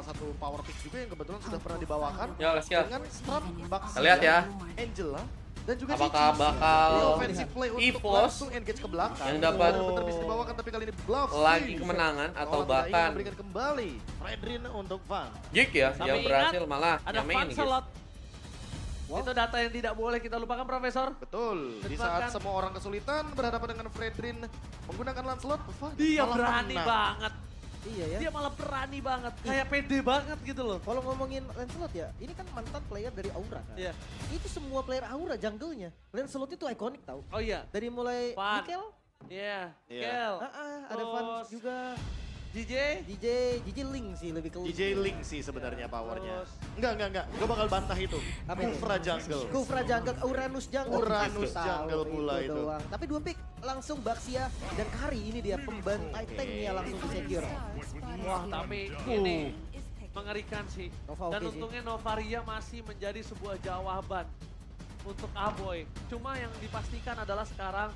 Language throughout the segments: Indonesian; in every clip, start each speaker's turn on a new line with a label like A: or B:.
A: satu power pick juga yang kebetulan sudah pernah dibawakan
B: Ya, let's go.
A: dengan strap Baxia,
B: Kita lihat ya.
A: Angela dan juga
B: Apakah
A: Cici.
B: bakal
A: Di offensive play untuk
B: EVOS
A: langsung engage ke belakang
B: yang dapat
A: benar-benar bisa dibawakan, tapi kali ini glove
B: lagi
A: swing.
B: kemenangan atau
A: Malah tidak ingin
B: bahkan
A: memberikan kembali Fredrin untuk Van.
B: Geek ya
C: Sampai
B: yang
C: ingat,
B: berhasil malah
C: Ada
B: nyamain
C: fun
B: nih guys.
C: slot. Itu data yang tidak boleh kita lupakan, Profesor.
A: Betul, di saat semua orang kesulitan berhadapan dengan Fredrin menggunakan Lancelot, Van
C: Dia
A: malah
C: berani
A: menang.
C: banget.
D: Iya ya.
C: Dia malah berani banget. Kayak pede banget gitu loh.
D: Kalau ngomongin Lancelot ya, ini kan mantan player dari Aura kan.
C: Iya.
D: Itu semua player Aura jungle-nya. Lancelot itu ikonik tau.
C: Oh iya.
D: Dari mulai
C: Van.
D: Mikel,
C: Iya.
A: Iya.
C: Kel.
D: ada Van
C: Terus
D: juga.
C: DJ.
D: DJ Ling sih lebih ke Ling.
A: DJ Link sih sebenarnya powernya.
C: Terus-
A: Enggak. Gue bakal bantah itu.
D: Apa ini?
A: Kufra Jungle.
D: Kufra jungle, Uranus jungle.
A: Uranus
D: Tahu
A: jungle pula itu.
D: doang. Tapi 2 pick langsung Baxia dan Kari ini dia pembantai tanknya langsung di secure.
C: Wah, tapi ini mengerikan sih.
D: Nova
C: Dan
D: oke sih.
C: untungnya Novaria masih menjadi sebuah jawaban untuk Aboy. Cuma yang dipastikan adalah sekarang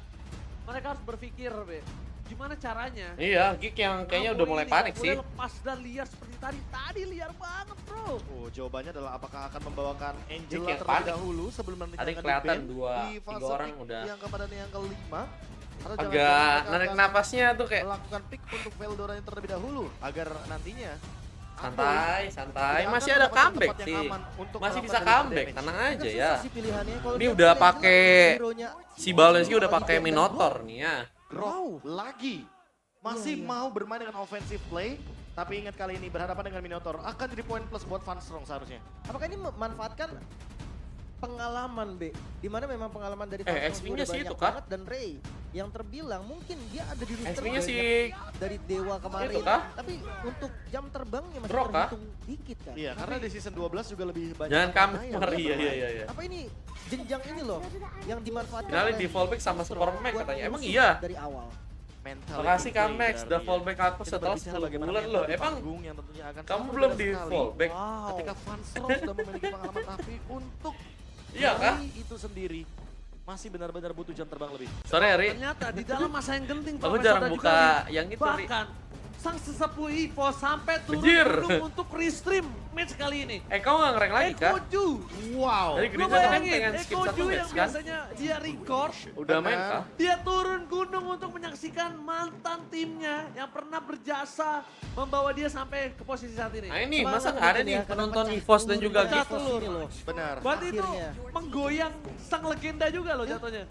C: mereka harus berpikir, Be. Gimana caranya?
B: Iya, Geek yang kayaknya
C: Aboy
B: udah mulai
C: ini
B: panik
C: nggak
B: sih.
C: boleh lepas dan liar seperti tadi. Tadi liar banget, bro.
A: Oh, jawabannya adalah apakah akan membawakan Angela
B: yang
A: terlebih
B: panik.
A: dahulu sebelum nanti
B: Tadi
A: akan
B: kelihatan
A: di-ban di
B: 3
A: fase
B: orang
A: pick
B: udah
A: yang kepada yang kelima. Atau
B: agak
A: jangan-jangan mereka
B: narik
A: akan
B: napasnya tuh kayak
A: melakukan pick untuk Veldora yang terlebih dahulu agar nantinya
B: santai, santai.
A: tidak
B: Masih
A: akan
B: ada
A: mendapatkan
B: comeback
A: tempat yang
B: sih.
A: aman untuk
B: Masih
A: melakukan
B: bisa
A: deliver
B: comeback,
A: damage.
B: tenang
D: Agak
B: aja
D: susah
B: ya.
D: sih pilihannya. Kalau
B: Ini
D: dia
B: udah
D: pilih
B: pakai
D: hero-nya
B: Si Balenski udah
D: lagi
B: pakai
D: band dan
B: Minotaur
D: gol.
B: nih ya.
A: Grok lagi masih
D: Iya.
A: mau bermain dengan offensive play, tapi ingat kali ini berhadapan dengan Minotaur akan jadi poin plus buat Van Strong seharusnya.
D: Apakah ini memanfaatkan pengalaman B? Dimana memang pengalaman dari Van Strong
B: XP-nya
D: udah
B: sih
D: banyak
B: itu, Kak.
D: banget dan Ray yang terbilang mungkin dia ada di rooster
B: XP-nya
D: banyak
B: sih
D: dari Dewa kemarin.
B: itu, Kak.
D: Tapi untuk jam terbangnya masih
B: Drop, Kak.
D: terhitung dikit kan.
A: Iya, karena di season 12 juga lebih banyak.
B: Jangan
A: mana yang
B: kamar,
A: dia
B: iya
A: bermain.
B: iya.
D: Apa ini jenjang ini loh yang dimanfaatkan
B: Finalnya
D: oleh
B: di fallback sama
D: Van Strong
B: Super Max
D: buat
B: katanya. Emang
D: musuh
B: iya?
D: dari awal.
A: Mentality
B: Makasih
A: play
B: Kamex,
A: berarti
B: udah
A: ya.
B: fallback aku
A: Kita
B: setelah
A: berbicara
B: 10
A: bagaimana
B: bulan
A: mental
B: loh.
A: di
B: Emang
A: panggung yang tentunya akan
B: kamu
A: sangat
B: belum
A: berbeda
B: di
A: sekali
B: fallback?
A: Ketika Van Strong sudah memiliki pengalaman, tapi untuk
B: Iya kah?
A: Ray itu sendiri masih benar-benar butuh jam terbang lebih.
B: Sorry Ari,
C: Ternyata di dalam masa yang genting,
B: aku
C: Profesor,
B: jarang
C: dan
B: buka
C: juga
B: yang itu Ari.
C: bahkan sang sesepuh Evo sampai turun
B: Anjir.
C: gunung untuk restream match kali ini.
B: Kamu nggak ngereng lagi kah?
C: Ekoju.
A: Wow.
B: Dari
C: Lu
B: Gereja kan
C: bayangin,
B: pengen skip satu
C: Ekoju
B: match
C: yang
B: kan?
C: biasanya dia record,
B: Udah main
A: Benar.
B: kah?
C: dia turun gunung untuk menyaksikan mantan timnya yang pernah berjasa membawa dia sampai ke posisi saat ini.
B: Nah ini
D: Semangat
B: masa nggak ada
D: mungkin
B: nih
D: ya, karena
B: penonton
D: pecah
B: EVOS dan
D: telur,
B: juga
C: pecah
B: Geek?
C: telur.
D: ini loh.
A: Benar.
C: Berarti itu
D: Akhirnya.
C: menggoyang sang legenda juga loh jatuhnya.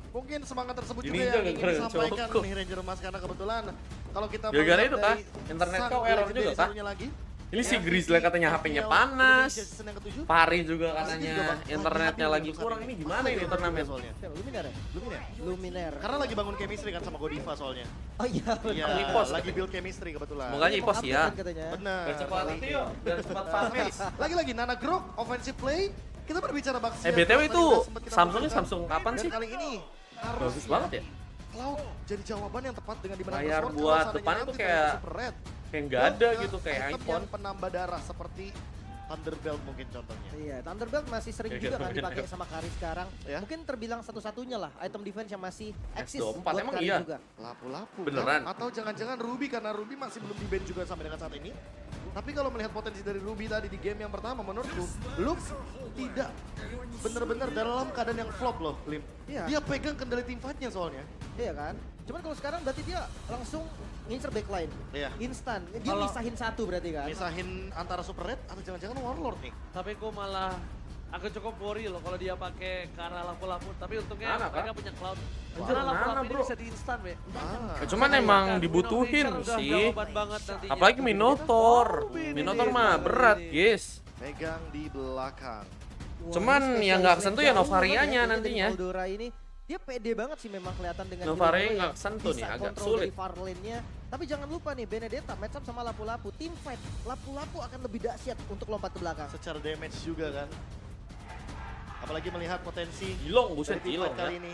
A: Mungkin semangat tersebut
B: Ini
A: juga yang
B: juga
A: ingin
B: keren,
A: disampaikan
B: cowok.
A: nih Ranger Mas, karena kebetulan kalau kita
B: Gara-gara
A: melihat
B: itu, Kak.
A: dari
B: Internet
A: sang
B: kau error
A: legendary
B: juga, Kak.
A: satunya lagi,
B: Ini si
A: MVP
B: Grizzly katanya HP-nya
A: FPL
B: panas.
A: Indonesia season yang ke-7.
B: Pari juga
A: Pasti juga
B: katanya
A: bak-
B: internetnya
A: lagi
B: lagi
A: happy
B: kurang.
A: untuk
B: Ini
A: saat
B: gimana ini turnamen?
A: soalnya?
D: Siapa? Luminaire ya?
A: Luminaire.
D: Luminaire.
A: Karena lagi bangun chemistry kan sama Godiva soalnya.
D: Oh iya.
A: Iya,
B: Sama Ipos
A: lagi
B: katanya.
A: build chemistry kebetulan.
B: Semoga aja
D: Mau
B: Ipos
D: update
B: ya.
D: kan katanya.
A: Benar.
B: Biar cepat itu yuk, biar cepat
A: Oke,
B: fast.
A: lagi-lagi Nana Grok, offensive play. Kita berbicara Baxia.
B: BTW
A: Tadi
B: itu
A: udah sempat kita
B: Samsungnya
A: bahas kan.
B: Samsung kapan
A: Dan
B: sih?
A: kali ini harus
B: Bagus banget ya.
A: Cloud jadi jawaban yang tepat dengan dimana
B: Layar
A: Crossword
B: buat
A: kalau
B: depan
A: seandainya
B: itu
A: nanti
B: kayak
A: dari Super Red.
B: Kayak nggak ada
A: Ke
B: gitu kayak
A: item
B: iPhone.
A: yang penambah darah seperti Thunderbelt mungkin contohnya.
D: Iya, Thunderbelt masih sering
B: Iya,
D: juga
B: iya,
D: kan
B: iya.
D: dipakai sama Kari sekarang.
A: Ya.
D: Mungkin terbilang satu-satunya lah item defense yang masih eksis
B: S24
D: buat
B: emang
D: Kari
B: iya?
D: juga.
A: Lapu-lapu
B: Beneran?
A: kan? Atau jangan-jangan Ruby karena Ruby masih belum di-ban juga sampai dengan saat ini. Tapi kalau melihat potensi dari Ruby tadi di game yang pertama, menurutku Luke tidak benar-benar dalam keadaan yang flop loh, Lim.
D: Iya.
A: Dia pegang kendali tim fight-nya soalnya.
D: Iya kan? Cuman kalau sekarang berarti dia langsung ngincer backline.
A: Iya.
D: Instan. Dia
C: Kalau-
D: misahin satu berarti kan?
A: Misahin antara Super Red atau jangan-jangan Warlord nih.
C: Tapi gue malah aku cukup worry loh kalau dia pakai ke arah lapu-lapu. Tapi untungnya
B: Nana,
C: mereka
B: Kak?
C: punya cloud.
B: Anjir,
C: Karena lapu-lapu
B: Nana,
C: ini
B: bro.
C: bisa di-instan, Be.
A: Ah.
B: Ya, cuman emang
C: Kan,
B: dibutuhin
C: Wino Fisher udah
B: sih.
C: jawaban banget nantinya.
B: Apalagi Minotaur.
C: Oh, ini
B: Minotaur
C: nih,
B: mah
C: ini.
B: berat, guys.
A: Pegang di belakang.
D: Wah,
B: Cuman
D: ini
B: yang nggak
D: spesialis
B: kesentuh ya
D: jauh
B: Novarianya
D: banget ya, kayaknya
B: nantinya.
D: dari Eldora ini dia pede banget sih memang kelihatan dengan
B: Novaria
D: hero-hero
B: nggak
D: yang
B: kesentuh nih,
D: bisa
B: agak
D: kontrol
B: sulit.
D: dari far lane-nya. Tapi jangan lupa nih Benedetta match up sama Lapu-Lapu. Team fight Lapu-Lapu akan lebih dahsyat untuk lompat ke belakang.
A: Secara damage juga kan. Apalagi melihat potensi
B: Gilong, buset
A: dari tim
B: gilong
A: fight kali
B: ya.
A: ini.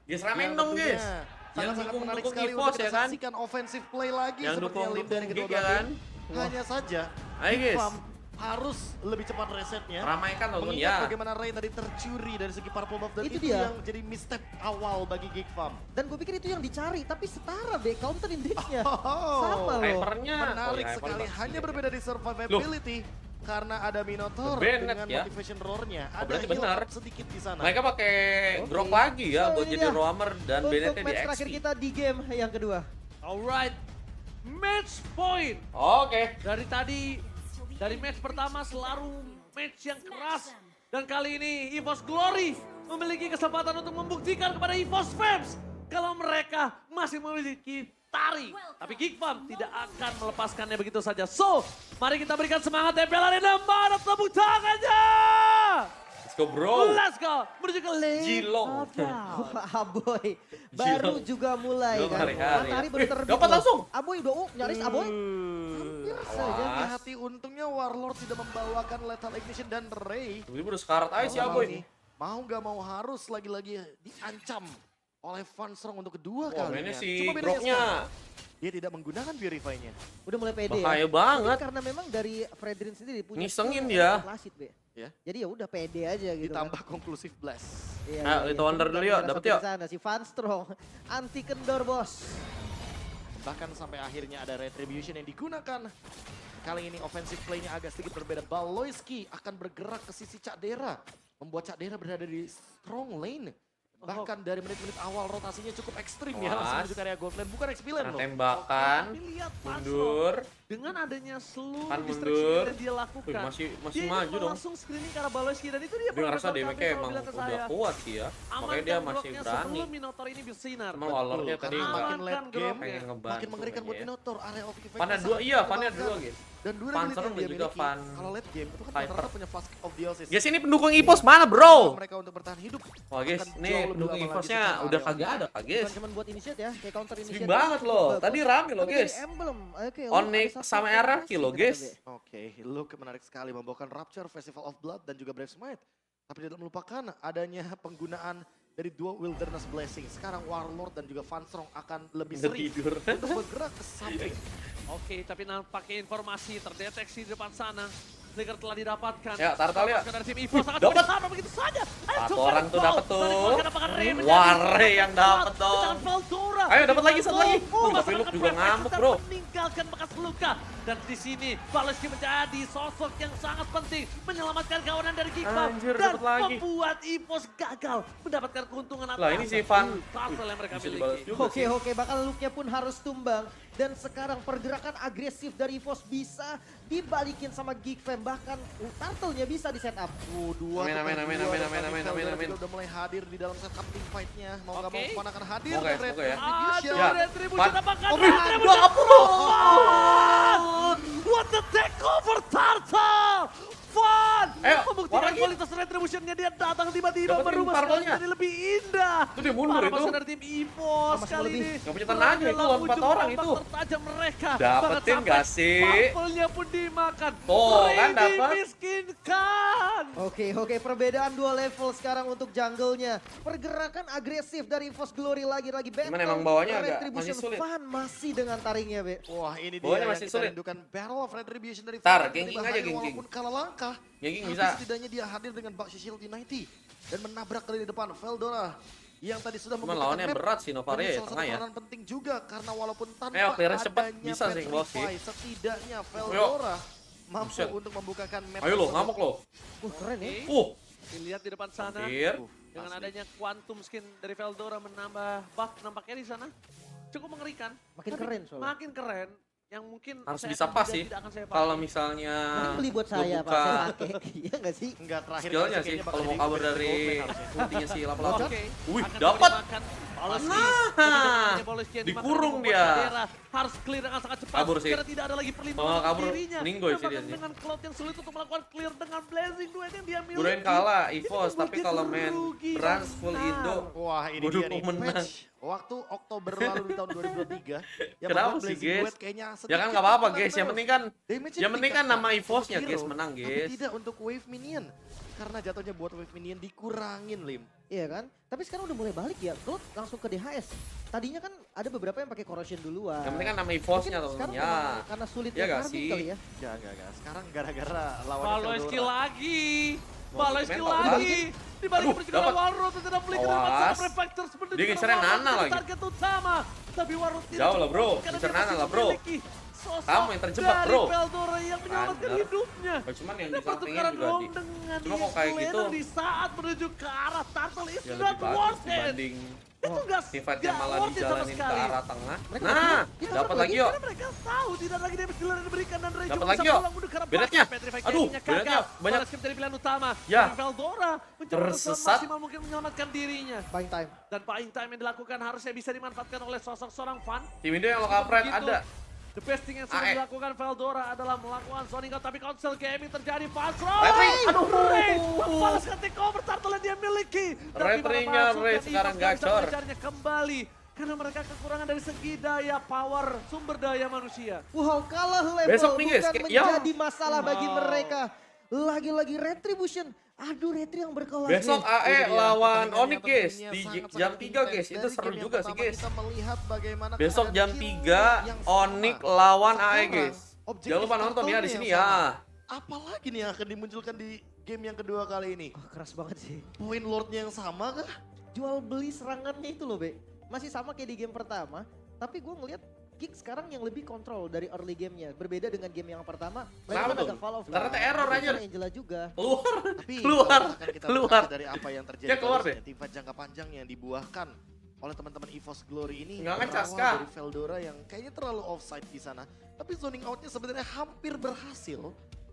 B: Guys, ramen
A: Yang
B: dong,
A: tentunya
B: guys. Yang
A: sangat-sangat menarik
B: dukung
A: sekali
B: EVOS
A: untuk kita
B: ya kan?
A: saksikan offensive play lagi
B: Yang
A: seperti yang Lim
B: dukung
A: dari kedua
B: Geek ya
A: belah
B: kan?
A: tim. Hanya saja
B: Ayo, guys.
A: Farm harus lebih cepat resetnya.
B: Ramaikan loh teman
A: Mengingat
B: ya.
A: bagaimana Rain tadi tercuri dari segi purple buff dan
D: Itu
A: itu
D: dia.
A: yang jadi misstep awal bagi Geek Farm.
D: Dan gue pikir itu yang dicari, tapi setara be counter index-nya.
A: Oh,
D: Sama loh.
B: Hypernya.
A: menarik
B: Oh, ya, hyper
A: sekali.
B: bagus.
A: Hanya berbeda di survivability. Karena ada Minotaur
B: Bennett
A: dengan
B: ya.
A: motivation roar-nya.
B: Oh,
A: Ada
B: berarti
A: heal
B: benar.
A: up sedikit di sana.
B: Mereka pakai
D: Oke.
B: grok lagi ya
D: So,
B: buat
D: ini
B: jadi
D: dia.
B: roamer dan
D: Untuk
B: Bennettnya di
D: match terakhir
B: XP.
D: kita di game yang kedua.
C: Alright, match point.
B: Oke.
C: Dari tadi, dari match pertama selalu match yang keras. Dan kali ini EVOS Glory memiliki kesempatan untuk membuktikan kepada EVOS Fans kalau mereka masih memiliki taring. Tapi Geek Farm tidak akan melepaskannya begitu saja. So, mari kita berikan semangat TPL Arena. Mana tepuk tangannya?
B: Let's go bro.
C: Let's go, menuju ke lane.
B: Jilong.
C: of down.
D: Aboy baru
B: Gila.
D: juga mulai
B: Gila,
D: kan.
B: hari-hari
D: Matahari
B: ya.
D: baru terbit.
B: Dapat
D: loh.
B: langsung.
D: Aboy udah nyaris Aboy.
A: Hampir
B: Awas.
A: saja hati untungnya Warlord tidak membawakan Lethal Ignition dan Ray.
B: Tiba-tiba udah sekarat aja si
A: Malam
B: Aboy.
A: ini, mau gak mau harus lagi-lagi diancam oleh Fanstrong untuk kedua
B: Wah,
A: kalinya.
B: mainnya si
A: Cuma bedanya
B: groknya.
A: sekarang, dia tidak menggunakan Purify-nya.
D: Udah mulai pede
B: Bahaya
D: ya.
B: banget.
D: Ini karena memang dari Fredrin sendiri punya
B: Ngisengin
D: skill
B: dia.
D: yang Lasit, Be.
A: Ya.
D: Jadi ya udah pede aja gitu.
A: Ditambah Conclusive Blast.
D: Iya,
B: Ayo, Little Wonder dulu yuk, dapet yuk.
D: Sana, si Van Strong, anti kendor bos.
A: Bahkan sampai akhirnya ada Retribution yang digunakan. Kali ini offensive play-nya agak sedikit berbeda. Baloyski akan bergerak ke sisi Cak Dera. Membuat Cak Dera berada di strong lane. Bahkan dari menit-menit awal rotasinya cukup ekstrim ya. Langsung
B: Was.
A: menuju ke area gold lane. Bukan XP lane
B: Karena
A: loh.
B: tembakan.
C: Tapi lihat Fanstrong.
B: Mundur.
C: Dengan adanya seluruh
B: Kan
C: distraction
B: mundur.
C: yang dia lakukan.
B: Wih, masih
C: dia
B: maju
C: itu
B: dong.
C: langsung screening ke arah Baloyski dan itu dia
B: Dia ngerasa
C: Profesor
B: damage-nya
C: Kami selalu
B: emang
C: bilang ke
B: udah
C: saya,
B: kuat sih ya. Makanya dia
C: amankan
B: masih
C: groknya
B: berani.
C: sebelum Minotaur ini bersinar.
B: Emang Warlord-nya tadi
A: Karena makin
C: Amankan
A: late game,
C: groknya.
B: pengen ngebantu.
A: makin mengerikan buat
B: kayaknya.
A: Minotaur. Area of effect
B: Vannya dua, iya Vannya dua guys.
A: Dan dua
B: Van
A: ability yang
B: Strong
A: dia
B: dan juga
A: miliki,
B: Van
A: kalau late game itu kan
B: Hyper.
A: rata-rata punya Flask of Dionysus.
B: Guys ini pendukung EVOS mana bro?
A: Mereka untuk bertahan hidup.
B: Wah guys,
A: akan
B: nih
A: jauh lebih
B: pendukung
A: lama lagi
B: EVOS-nya
A: secara
B: udah
A: area.
B: kagak ada kak guys.
D: Bukan cuma buat initiate ya, kayak counter initiate.
B: Sering banget loh, tadi rame loh
D: Tapi
B: guys.
D: dari emblem, oke.
B: Onyx sama RRQ loh guys.
A: Oke, look menarik sekali membawakan Rapture, Festival of Blood dan juga Brave Smite. Tapi tidak melupakan adanya penggunaan dari dua Wilderness Blessing. Sekarang Warlord dan juga Van Strong akan lebih
B: Udah
A: sering
B: tidur.
A: untuk bergerak ke samping.
C: Oke, tapi nampaknya informasi terdeteksi di depan sana. Trigger telah didapatkan.
B: Ya, Tartal ya.
C: Dari tim EVOS sangat
B: Dapat.
C: besar begitu saja. Ayo,
B: Satu
C: coba
B: orang tuh
C: ball.
B: dapat tuh.
C: Dari keluarga apakah Ray menjadi
B: Ware yang dapat
C: kuat
B: dong.
C: dengan Veldora.
B: Ayo, dapat lagi, satu lagi.
C: Oh,
B: Tapi Luke juga
C: Prefect
B: ngamuk,
C: sedang
B: bro.
C: meninggalkan bekas luka. Dan di sini Baloyski menjadi sosok yang sangat penting menyelamatkan kawanan dari Geek Farm
B: Anjir,
C: dan
B: dapat lagi.
C: membuat EVOS gagal mendapatkan keuntungan
B: Lah, ini si Van.
C: Turtle yang mereka
B: Bisa dibalas
C: miliki.
B: juga
D: Oke,
B: sih.
D: oke, bahkan look-nya pun harus tumbang. Dan sekarang pergerakan agresif dari EVOS bisa dibalikin sama Geek Fam. Bahkan Turtle-nya bisa di setup.
A: Dua
B: Amin, amin,
A: tetap
B: amin,
A: dua,
B: amin,
A: dan
B: amin,
A: tadi
B: amin,
A: Veldora
B: amin,
A: juga udah mulai hadir di dalam setup team fight-nya. Mau nggak mau
C: Oke.
A: Van akan hadir
B: Semoga ya,
A: dan Red
B: semoga ya.
A: Retribution.
B: Ya.
C: Retribution
B: Van.
C: apakah
B: Oh,
C: Retribution? What the takeover Turtle! Fun!
B: Ayo,
C: Membuktikan
B: war lagi.
C: kualitas Retribution-nya dia datang tiba-tiba
B: Dapetin
C: berubah
B: purple-nya.
C: sekali jadi lebih indah.
B: Itu dia mundur
C: Para
B: itu.
C: pasukan dari tim EVOS
D: Masih
C: kali
D: lebih.
C: ini.
B: Nggak punya tenaga itu,
C: dalam
B: lawan 4
C: ujung
B: orang
C: tombak
B: itu.
C: tertajam mereka.
B: Dapetin
C: Bahkan
B: nggak
C: sampai
B: sih?
C: Purple-nya pun dimakan.
B: Tuh, kan
C: Ray
B: dapet.
C: dimiskinkan.
D: Oke, oke, perbedaan 2 level sekarang untuk jungle-nya. Pergerakan agresif dari EVOS Glory lagi-lagi battle.
B: Cuman emang bawahnya agak
D: Retribution
B: masih sulit.
D: Fan masih dengan taringnya, Be.
A: Wah ini dia
B: Bawahnya
A: yang
B: masih
A: kita
B: sulit.
A: rindukan. Battle of Retribution dari
B: Tar,
A: Van
B: gengking
A: tiba-tiba
B: aja,
A: hadir
B: gengking.
A: walaupun kalah langkah.
B: Gengking
A: Tapi
B: bisa.
A: setidaknya dia hadir dengan Baxi Shield Unity. Dan menabrak dari depan Veldora. Yang tadi sudah
B: Cuman
A: membuktikan
B: lawannya
A: map.
B: berat sih Novaria
A: Menjadi
B: ya,
A: salah
B: tengah
A: satu
B: ya.
A: peranan penting juga. Karena walaupun tanpa
B: Ayo, clearance cepat.
A: adanya
B: Bisa sih, bos sih.
A: Petrify, setidaknya Veldora mampu
B: Buset.
A: untuk membukakan map.
B: Ayo lo,
A: tersebut.
B: ngamuk lo.
D: Keren ya.
C: Dilihat di depan sana.
B: Hampir.
C: Dengan
A: Asli.
C: adanya quantum skin dari Veldora menambah buff nampaknya di sana. Cukup mengerikan.
D: Makin
C: Tapi
D: keren soalnya.
C: Makin keren. Yang mungkin
B: Harus
C: saya
B: bisa
C: akan
B: pas
C: tidak-
B: sih.
C: tidak akan saya pakai.
B: Kalau misalnya
D: Mending beli buat
B: lo
D: saya, Pak.
B: buka
D: Saya pakai. Iya nggak sih?
A: Enggak terakhir
B: skillnya
A: kali
B: sih,
A: kayaknya
B: kalau
A: bakal
B: mau
A: jadi
B: kabur dari
A: gold lane harusnya.
B: ultinya si Lapa-Lapa.
C: Oke.
B: Wih,
C: akan
B: dapat.
C: dimakan. Baloyski.
B: Nah,
C: Tapi dengan adanya Baloyski yang dimakan
B: dikurung
C: membuat
B: dia.
C: Caldera harus clear dengan sangat cepat.
B: Kabur sih.
C: Karena tidak ada lagi perlindungan
B: Kalau
C: untuk
B: kabur,
C: dirinya.
B: meninggoy sih dia
C: Bahkan
B: sih.
C: dengan Cloud yang sulit untuk melakukan clear dengan Blazing Duel yang dia miliki.
B: Burain kalah
C: Ini
B: EVOS,
C: membuat
B: tapi
C: dia
B: kalau main
C: rugi
B: Brans
C: dan
B: full
C: benar.
B: Indo.
A: Wah ini
B: Gua
A: dia
B: dukung
A: nih,
B: menang.
A: patch waktu Oktober lalu di tahun 2023. Yang
B: Kenapa
A: membuat
B: sih,
A: Blazing
B: guys?
A: Duet kayaknya
B: Ya kan
A: sedikit
B: nggak apa-apa
A: kurang
B: guys, yang
A: balance.
B: penting kan
A: Damage-nya
B: yang penting kan
A: meningkat,
B: nama EVOS-nya
A: untuk
B: guys
A: hero,
B: menang
A: tapi
B: guys.
A: tidak untuk wave minion. Karena jatuhnya buat wave minion dikurangin Lim.
D: Iya kan? Tapi sekarang udah mulai balik ya. Gold langsung ke DHS. Tadinya kan ada beberapa yang pakai corrosion duluan.
B: Yang penting kan nama EVOS-nya
D: Mungkin sekarang
B: temen-temen ya.
D: memang karena sulitnya
B: Iya gak
D: farming
B: sih?
D: kali ya.
A: Enggak. Sekarang gara-gara lawan
C: Baloyski lagi. Baloyski
B: Mental.
C: lagi. Dibalik
B: Aduh,
C: perjuangan
B: dapat.
C: Warroad tidak belikan
B: Awas.
C: masalah Prefectors menuju
B: Dia
C: ke
B: ngincernya
C: Warroad
B: Nana
C: jadi
B: lagi.
C: target utama. Tapi Warroad tidak
B: Jauh lah, bro.
C: cukup karena
B: Ngincer
C: dia
B: Nana
C: masih
B: lah, bro.
C: memiliki sosok
B: Kamu yang terjebak,
C: dari
B: bro.
C: Veldora yang menyelamatkan
B: Bener.
C: hidupnya.
B: Oh, cuman yang
C: Dan
B: di sampingnya
C: pertukaran
B: juga
C: roam
B: di...
C: dengan
B: Cuma kok kayak gitu,
C: di saat menuju ke arah Turtle is
B: ya
C: not
B: lebih bagus
C: worth it.
B: dibanding
C: Itu nggak
B: teamfight yang malah
C: worth it sama
B: dijalanin ke
C: sekali.
B: arah tengah.
D: Mereka
B: Nah,
D: kita
B: dapat
D: dapat
B: lagi yuk.
C: Karena mereka tahu tidak lagi damage dealer yang diberikan dan Rejo
B: Dapat
C: bisa
B: lagi, yuk.
C: pulang menuju ke arah
B: Benetnya.
C: belakang. Petrified
B: Aduh,
C: Gaming-nya
B: benetnya
C: gagal.
B: banyak.
C: Balas jadi pilihan utama.
B: Ya.
C: Tapi Veldora mencoba
B: Tersesat.
C: maksimal mungkin menyelamatkan dirinya.
D: Buying time.
C: Dan buying time yang dilakukan harusnya bisa dimanfaatkan oleh sosok seorang Van.
B: Tim Indo yang lokal pride
C: Begitu,
B: ada.
C: The best thing yang sudah
B: AE.
C: dilakukan Veldora adalah melakukan zoning out, tapi Consel Gaming terjadi fast
B: Retri, aduh.
C: membalaskan takeover turtle yang dia miliki. Tapi
B: Retrinya,
C: malah
B: Ray,
C: masuk dan
B: sekarang
C: Evos nggak bisa
B: gacor.
C: mengejarnya kembali. Karena mereka kekurangan dari segi daya, power, sumber daya manusia.
D: Wow, kalah level
B: Besok nih, guys,
D: bukan
B: kayak- ya.
D: menjadi masalah bagi
C: Wow.
D: mereka. Lagi-lagi Retribution. Aduh, Retri yang berkelas.
B: Besok
D: nih.
B: AE
A: Ini dia,
B: lawan
A: pertandingan
B: Onyx
A: yang
B: guys
A: tentunya
B: di
A: sangat-sangat
B: jam 3 guys.
A: intens.
B: Itu
A: Dari
B: seru
A: game yang
B: juga sih
A: pertama
B: guys.
A: Kita melihat bagaimana
B: Besok
A: keadaan
B: jam
A: kill
B: 3
A: yang sama.
B: Onyx lawan AE
A: Sekarang,
B: guys.
A: objektif
B: Jangan lupa nonton ya di
A: turtle-nya
B: sini
A: yang
B: ya.
A: sama. Apalagi nih yang akan dimunculkan di game yang kedua kali ini?
D: Oh, keras banget sih.
A: Poin lordnya yang sama kah?
D: Jual beli serangannya itu loh, Be. Masih sama kayak di game pertama, tapi gue ngeliat Geek sekarang yang lebih kontrol dari early gamenya. Berbeda dengan game yang pertama, mereka
B: Kenapa
D: kan
B: tuh?
D: agak fall off.
B: Ternyata
D: lah.
B: error,
D: Ada
B: anjir.
D: Angela juga.
B: Keluar.
A: Tapi
B: Keluar.
A: kalau misalkan kita
B: Keluar.
A: berkaca dari apa yang terjadi
B: Dia keluar
A: barusan,
B: deh.
A: teamfight jangka panjang yang dibuahkan oleh teman-teman EVOS Glory ini
B: Nggak ngecas,
A: berawal
B: Kak.
A: dari Veldora yang kayaknya terlalu offside di sana. Tapi zoning outnya sebenarnya hampir berhasil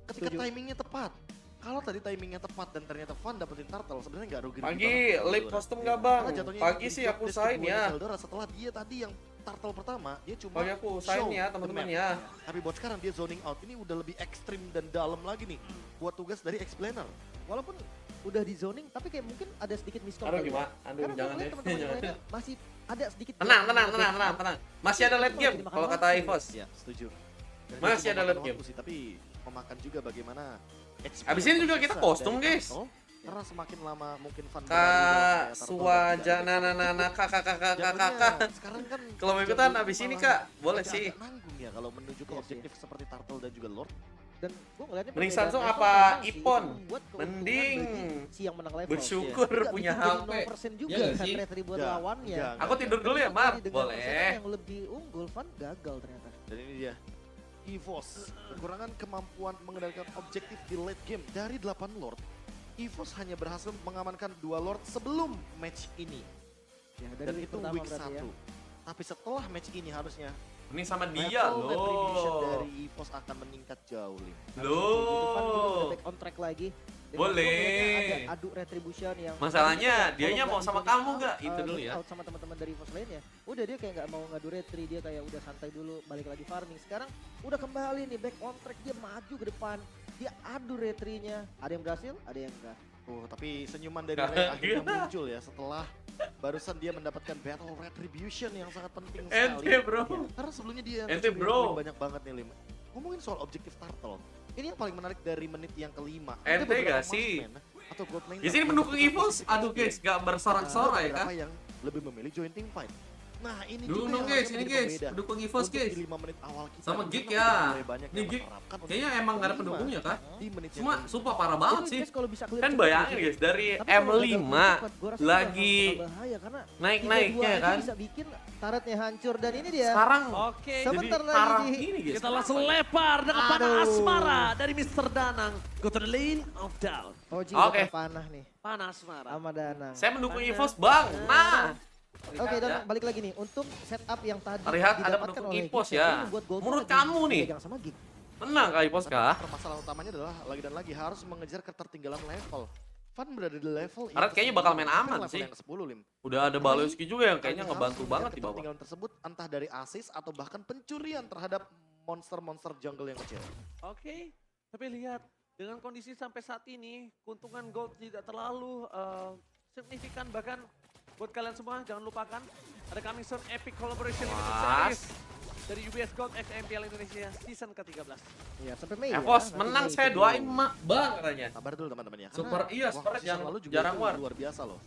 A: ketika
D: Setuju.
A: timingnya tepat. Kalau tadi timingnya tepat dan ternyata Van dapetin turtle, sebenarnya nggak rugi.
B: Pagi, lip kostum nggak bang? Pagi sih aku usahain ya.
A: Veldora setelah dia tadi yang turtle pertama, dia cuma
B: Pagi aku usahain
A: show
B: ya
A: the
B: teman-teman
A: map.
B: ya.
A: Tapi buat sekarang dia zoning out, ini udah lebih ekstrim dan dalam lagi nih. Buat tugas dari explainer.
D: Walaupun udah di zoning, tapi kayak mungkin ada sedikit miskom.
B: Aduh
D: kali ya.
B: gimana? Aduh
D: Karena
B: jangan
D: gue
B: deh.
D: ngeliat teman-teman yang
B: Jangan.
D: lainnya masih ada sedikit.
B: Tenang, tenang. Masih ada late game kalau kata EVOS.
A: Ya, setuju. Dan
B: Masih
A: dia cuma
B: ada
A: makan
B: late game.
A: waktu sih, tapi memakan juga bagaimana
B: Abis ini juga kita kostum, guys.
A: Karena semakin lama mungkin Van
B: Kak Suwajana kakak.
A: Sekarang kan
B: Kalau mau ikutan
A: jauh
B: abis ini
A: malah
B: Kak, boleh
A: agak
B: sih.
A: nanggung ya kalau menuju ke
D: Iya
A: objektif seperti Turtle dan juga Lord.
D: Dan gue ngeliatnya
B: Mending
D: perbedaan
B: Samsung
D: level
B: apa
D: memang sih
B: Ipon?
D: membuat keuntungan
B: Mending
D: bagi si yang menang level.
B: bersyukur
D: Nggak
B: punya
D: bikin jadi
B: HP.
D: 0% juga
B: Iya nggak
D: kan
B: sih?
D: retri buat
A: Nggak,
D: lawannya.
A: nggak.
B: Aku tidur dulu ya, Mar?
D: Dengan
B: Boleh.
D: persenan yang lebih unggul, Van gagal ternyata.
A: Dan ini dia EVOS kekurangan kemampuan mengendalikan objektif di late game dari 8 Lord. EVOS hanya berhasil mengamankan 2 Lord sebelum match ini.
D: Ya,
A: Dan
D: week
A: itu
D: pertama
A: week
D: berarti
A: 1. Tapi setelah match ini harusnya
B: Ini sama dia
A: level retribution
B: loh.
A: dari EVOS akan meningkat jauh, Lim.
D: Van juga
B: Loh.
D: back on track lagi. Dan
B: Boleh.
D: gua ngeliatnya ada adu retribution yang
B: Masalahnya,
D: kalau
B: dianya
D: nggak
B: mau sama
D: di
B: kamu
D: zoning
B: nggak?
D: out,
B: Itu dulu
D: zoning
B: ya.
D: out sama teman-teman dari EVOS lainnya. Udah dia kayak nggak mau ngadu retri, dia kayak udah santai dulu, balik lagi farming. Sekarang udah kembali nih back on track, dia maju ke depan. Dia adu retrinya. Ada yang berhasil, ada yang enggak.
A: Oh, tapi senyuman dari Ray akhirnya muncul ya setelah barusan dia mendapatkan battle retribution yang sangat penting sekali.
B: Ente bro.
A: Karena sebelumnya dia yang
B: Ente,
A: mencuri
B: bro.
A: poin banyak banget nih, Lim. Ngomongin soal objektif Turtle, ini yang paling menarik dari menit yang kelima.
B: Ente
A: Ada beberapa
B: gak sih?
A: marksman atau gold laner
B: Di sini
A: yang
B: pendukung
A: ketika
B: EVOS,
A: posisi
B: aduh
A: XP,
B: guys, gak bersorak-sorak ya
A: beberapa
B: kak.
A: yang lebih memilih join team fight. Nah ini
B: Dulu
A: juga
B: dong
A: yang
B: guys,
A: harusnya
B: ini
A: menjadi
B: guys,
A: pembeda.
B: pendukung EVOS
A: Untuk
B: guys.
A: di 5 menit awal kita.
B: Sama
A: di
B: Geek
A: mana
B: ya.
A: udah mulai banyak
B: Ini
A: yang
B: Geek,
A: menerapkan untuk
B: kayaknya emang gak ada
A: kelima.
B: pendukungnya kak.
A: Di menit yang
B: Cuma
A: kelima.
B: sumpah parah banget
D: Jadi,
B: sih.
D: guys, kalau bisa clear
B: Kan
D: cepet
B: bayangin
D: gitu.
B: guys, dari
D: Tapi kalau gagal
B: M5
D: cepet, gua rasa
B: lagi
D: bakal bahaya karena
B: naik-naiknya
D: 3-2 aja
B: kan.
D: bisa bikin turretnya hancur dan ini dia.
B: Sekarang
C: Oke.
D: Sebentar
B: jadi
D: lagi
B: parah
D: di-
B: gini guys.
C: Kita langsung lepar dengan panah
D: Aduh.
C: asmara dari Mr. Danang. Go to the lane of doubt.
D: Oji
B: Oke.
D: udah panah nih
C: Panah asmara.
D: sama Danang.
B: Saya mendukung EVOS bang. Nah.
D: Oke, dan balik lagi nih untuk setup yang tadi
B: Terlihat ada
D: didapatkan
B: pendukung
D: oleh
B: EVOS
D: Geek,
B: ya.
D: ini membuat Gold
B: Menurut
D: lagi
B: kamu nih,
D: dipegang sama Geek.
B: menang kak EVOS
A: Tapi
B: kah?
A: permasalahan utamanya adalah lagi dan lagi harus mengejar ketertinggalan level. Van berada di level
B: Karena kayaknya bakal main
A: ke-10,
B: aman
A: level
B: sih.
A: yang ke-10, Lim.
B: Udah ada Baloyski juga yang kayaknya
A: Harus
B: ngebantu
A: mengejar
B: banget di bawah.
A: ketertinggalan tersebut entah dari assist atau bahkan pencurian terhadap monster-monster jungle yang kecil.
C: Oke, tapi lihat dengan kondisi sampai saat ini, keuntungan gold tidak terlalu signifikan. Bahkan buat kalian semua jangan lupakan ada coming soon epic collaboration limited
B: Mas.
C: series dari UBS Gold X MPL Indonesia season ke-13.
D: Iya, sampai Mei.
B: EVOS
D: ya, nanti
B: menang
D: Mei
B: saya
D: itu.
B: doain mak bang katanya.
A: Sabar dulu teman-teman ya.
B: Super, iya,
A: wah,
B: Super
A: season
B: yang
A: lalu juga
B: jarang
A: itu
B: war.
A: luar biasa loh.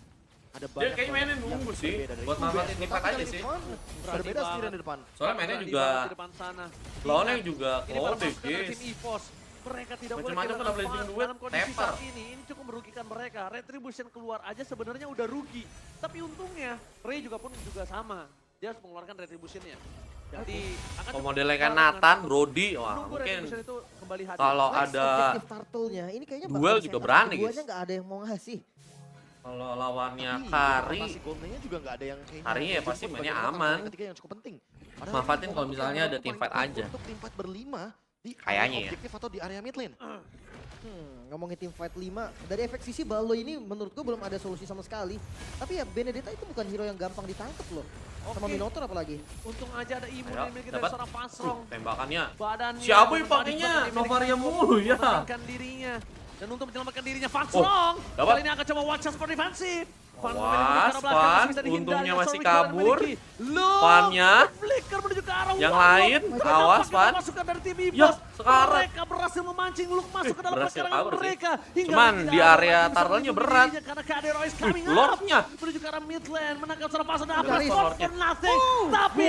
A: Ada
B: Dia kayaknya mainnya
A: yang
B: nunggu sih,
A: berbeda dari
B: buat
A: Ubed.
B: manfaatin
A: Tetapi
B: tempat
A: kali
B: aja
A: ini
B: sih.
A: Fun berbeda sendirian di depan.
B: Soalnya mainnya
C: Berani
B: juga
C: banget di depan sana.
B: lawannya
C: Ingat,
B: juga
C: ini para
B: Cloud
C: pasukan dari
B: guys.
C: tim EVOS. Mereka tidak boleh
B: Macam-macam
C: kehilangan
B: kena blazing
C: fun
B: duet,
C: dalam kondisi
B: tepar.
C: saat ini cukup merugikan mereka. Retribution keluar aja sebenarnya udah rugi. Tapi untungnya Ray juga sama. Dia harus mengeluarkan Retribution-nya. Jadi akan
B: Kalau
C: cukup
B: modelnya kayak
C: keluar
B: Nathan,
C: dengan
B: Brody, wah
C: menunggu
B: mungkin
C: Retribution itu kembali hadir.
B: kalau
D: Next
B: ada
D: objektif Turtle-nya, ini kayaknya
B: duel
D: bakal
B: juga
D: setup.
B: berani,
D: Keduanya
B: guys.
D: nggak ada yang mau ngasih.
B: kalau lawannya
A: Tapi
B: Kari,
A: informasi golnya juga nggak ada yang kayaknya.
B: Karinya ya
A: menjemput
B: pasti mainnya
A: bagaimana
B: aman.
A: tantangan ketiga yang cukup penting. Padahal
B: Manfaatin
A: ini
B: kalau
A: momen
B: misalnya
A: yang
B: ada
A: paling
B: teamfight
A: tepat
B: aja.
A: Untuk teamfight berlima di
B: Kayaknya ya.
A: objektif atau di area mid lane.
D: Ngomongin tim fight 5, dari efek sisi Ballo ini menurut gue belum ada solusi sama sekali. Tapi ya Benedetta itu bukan hero yang gampang ditangkap loh. Sama
C: Oke.
D: Minotaur apalagi.
C: Untung aja ada imun
B: Ayo,
C: yang dimiliki dari
B: dapat.
C: seorang Pasrong.
B: Tembakannya.
C: Badannya
B: Siapa yang
C: berbanding
B: pakainya?
C: pada dimiliki
B: Novaria
C: untuk
B: mulu ya.
C: mementingkan dirinya. Dan untuk menyelamatkan dirinya Fansrong.
B: dapat.
C: Kali ini akan coba one shot for defensif. Fan
B: Awas,
C: memiliki ke arah belakang,
B: Fan.
C: bisa dihindari.
B: Untungnya
C: Sorry,
B: masih
C: Jordan
B: kabur.
C: memiliki. Loh,
B: Fan-nya.
C: Flicker menuju ke arah
B: Yang
C: Warlock.
B: lain,
C: Banyak
B: awas,
C: pakai
B: Fan.
C: pasukan dari tim
B: Ya,
C: EVOS.
B: sekarat.
C: Mereka berhasil memancing Luke masuk ke dalam
B: berhasil
C: pergerakan
B: kabur sih.
C: mereka. Hingga
B: Cuman
C: tidak
B: di
C: ada
B: area
C: lagi bisa
B: Turtle-nya
C: melindungi
B: berat.
C: dirinya Karena KD Royce coming up.
B: Lordnya.
C: Menuju ke arah mid lane, menangkap seorang pasang dan
D: Garis.
C: for nothing. Tapi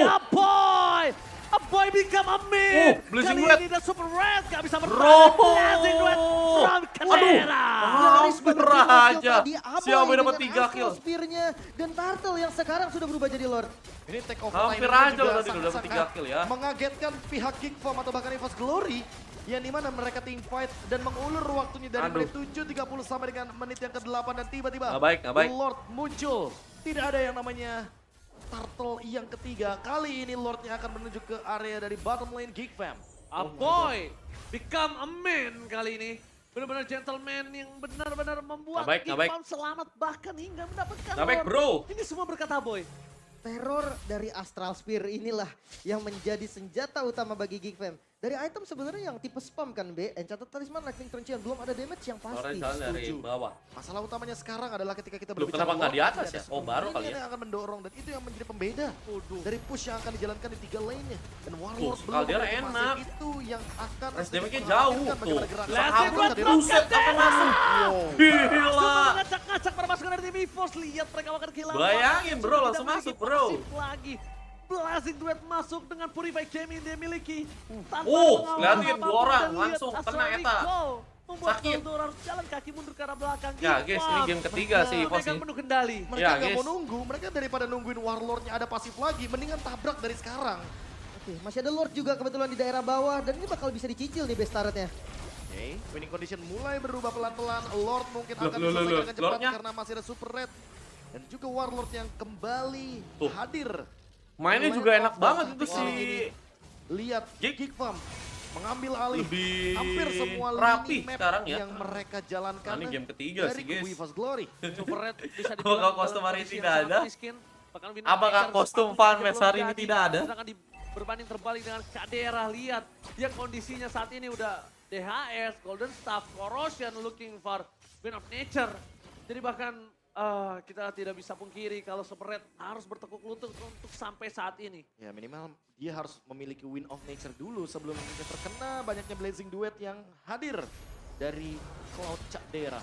C: A boy become a mid.
B: Blazing
C: Kali
B: Duet.
C: ini dan Super Red gak bisa
B: Bro.
C: bertahan. Blazing Duet from Kadera.
D: Nyaris banget
B: Hampir
D: dia nge-kill
B: aja.
D: tadi. Aboy
B: Si Aboy dapat
D: dengan
B: 3
D: Astral
B: kill.
D: Spear-nya. Dan Turtle yang sekarang sudah berubah jadi Lord.
A: Ini take over
B: Hampir
A: timingnya
B: aja
A: juga
B: udah dapat
A: sangat-sangat
B: 3 kill ya.
A: mengagetkan pihak Geekfarm atau bahkan EVOS Glory yang dimana mereka team fight dan mengulur waktunya dari
B: Aduh.
A: menit 7.30 sampai dengan menit yang ke-8 dan tiba-tiba
B: Nggak baik, nggak baik.
A: Lord muncul. Tidak ada yang namanya Turtle yang ketiga. Kali ini Lordnya akan menuju ke area dari bottom lane Geekfam.
C: A boy become a man kali ini. Benar-benar gentleman yang benar-benar membuat
B: Nggak baik, nggak baik.
C: Geekfarm selamat bahkan hingga mendapatkan
B: Nggak baik,
C: Lord.
B: bro.
C: Ini semua berkat Aboy.
D: Teror dari Astral Spear inilah yang menjadi senjata utama bagi Geekfam. Dari item sebenarnya yang tipe spam kan B, Enchanted Talisman, Lightning Truncheon, belum ada damage yang
B: Orang
D: pasti.
B: jalan dari
A: setuju.
B: bawah.
A: Masalah utamanya sekarang adalah ketika kita
B: Loh,
A: berbicara
B: kenapa nggak di
A: Lord,
B: atas
A: tidak
B: ya?
A: ada
B: Oh,
A: spam.
B: baru
A: Ini
B: kali ya.
A: yang akan mendorong dan itu yang menjadi pembeda dari push yang akan dijalankan di 3 lane-nya. Dan Warlord
B: Tuh, Caldera
A: memiliki
B: enak.
A: masif itu yang akan
B: Rest damage-nya
A: sedikit
B: jauh
A: memperhatikan
B: tuh.
A: bagaimana gerakan
C: Blazing
A: Caldera.
C: Duet
A: Caldera.
B: Buset, apa langsung?
C: Cuma
B: Gila.
C: ngacak-ngacak para pasukan dari tim EVOS. Lihat mereka akan kehilangan.
B: Bayangin, bro,
C: Sudah
B: langsung
C: memiliki
B: masuk, bro.
C: pasif lagi. Blazing Duet masuk dengan Purify Gem yang dia miliki. Tanpa
B: lihatin,
C: pengalaman
B: dua orang
C: apapun. Dan
B: langsung
C: lihat
B: kena
C: Astral
B: eta.
C: Recall membuat
B: Sakit.
C: Goldor harus jalan kaki mundur ke arah belakang.
B: Ya guys, ini game ketiga sih EVOS
C: Memegang
B: nih.
C: penuh kendali.
A: Mereka
B: Ya,
A: nggak
B: guys.
A: mau nunggu, mereka daripada nungguin Warlordnya ada pasif lagi, mendingan tabrak dari sekarang.
D: Oke, masih ada Lord juga kebetulan di daerah bawah dan ini bakal bisa dicicil nih base turret-nya.
A: Oke, winning condition mulai berubah pelan-pelan. Lord mungkin
B: Loh,
A: akan
B: loh,
A: diselesaikan
B: loh,
A: dengan cepat
B: Lordnya?
A: karena masih ada Super Red. Dan juga Warlord yang kembali
B: Tuh.
A: hadir.
B: Mainnya
A: Lane
B: juga
A: of
B: enak
A: the
B: banget
A: Tactical
B: itu sih.
A: ini. Lihat, Geekfarm mengambil alih
B: Lebih
A: hampir semua
B: rapi
A: lini map
B: sekarang ya.
A: yang mereka jalankan
B: Nah, ini game ketiga
A: dari
B: sih, guys.
A: kubu EVOS Glory.
C: Super Red bisa
B: Apakah
C: dibilang
B: kostum
C: dalam
B: hari
C: kondisi
B: ini
C: yang
B: tidak
C: sangat
B: ada?
C: miskin. Bahkan Winner
B: Apakah
C: Maker
B: kostum
C: sepatu
B: Fan
C: saja
B: match
C: belum
B: hari ini
C: jadi.
B: tidak ada?
C: Sedangkan berbanding terbalik dengan Kadera, lihat dia kondisinya saat ini udah DHS, Golden Staff, Corrosion, looking for Wind of Nature. Jadi bahkan kita tidak bisa pungkiri kalau Super Red harus bertekuk lutut untuk sampai saat ini.
A: Ya minimal dia harus memiliki Wind of Nature dulu sebelum dia terkena banyaknya Blazing Duet yang hadir dari Cloud Caldera.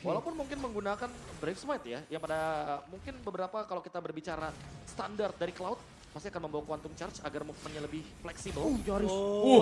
A: Walaupun mungkin menggunakan Brave Smite ya, yang pada mungkin beberapa kalau kita berbicara standar dari Cloud, pasti akan membawa Quantum Charge agar movementnya lebih fleksibel.
D: Nyaris.